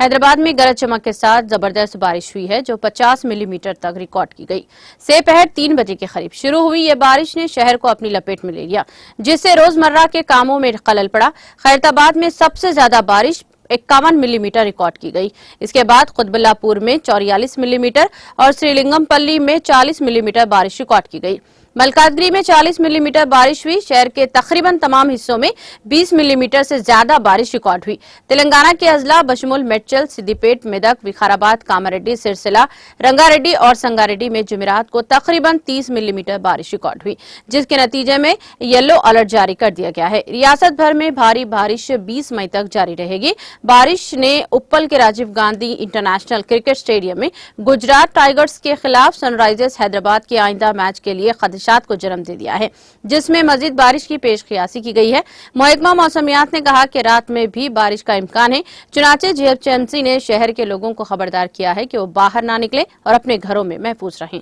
हैदराबाद में गरज चमक के साथ जबरदस्त बारिश हुई है जो 50 मिलीमीटर तक रिकॉर्ड की गई। सेपहर 3 बजे के करीब शुरू हुई ये बारिश ने शहर को अपनी लपेट में ले लिया, जिससे रोजमर्रा के कामों में खलल पड़ा। खैरताबाद में सबसे ज्यादा बारिश 51 मिलीमीटर रिकॉर्ड की गई। इसके बाद कुतबुल्लापुर में 44 मिलीमीटर और श्रीलिंगमपल्ली में 40 मिलीमीटर बारिश रिकॉर्ड की गई। मलकाजगिरी में 40 मिलीमीटर बारिश हुई। शहर के तकरीबन तमाम हिस्सों में 20 मिलीमीटर से ज्यादा बारिश रिकॉर्ड हुई। तेलंगाना के अजला बशमुल मेडचल, सिद्दीपेट, मेदक, विकाराबाद, कामारेड्डी, सिरसिला, रंगारेड्डी और संगारेड्डी में जुमेरात को तकरीबन 30 मिलीमीटर बारिश रिकॉर्ड हुई, जिसके नतीजे में येलो अलर्ट जारी कर दिया गया है। रियासत भर में भारी बारिश 20 मई तक जारी रहेगी। बारिश ने उप्पल के राजीव गांधी इंटरनेशनल क्रिकेट स्टेडियम में गुजरात टाइगर्स के खिलाफ सनराइजर्स हैदराबाद के आइंदा मैच के लिए खदशात को जन्म दे दिया है, जिसमें मजीद बारिश की पेशकयासी की गई है। महकमा मौसमियात ने कहा कि रात में भी बारिश का इम्कान है। चुनाचे जीएचएमसी ने शहर के लोगों को खबरदार किया है कि वो बाहर ना निकले और अपने घरों में महफूज रहें।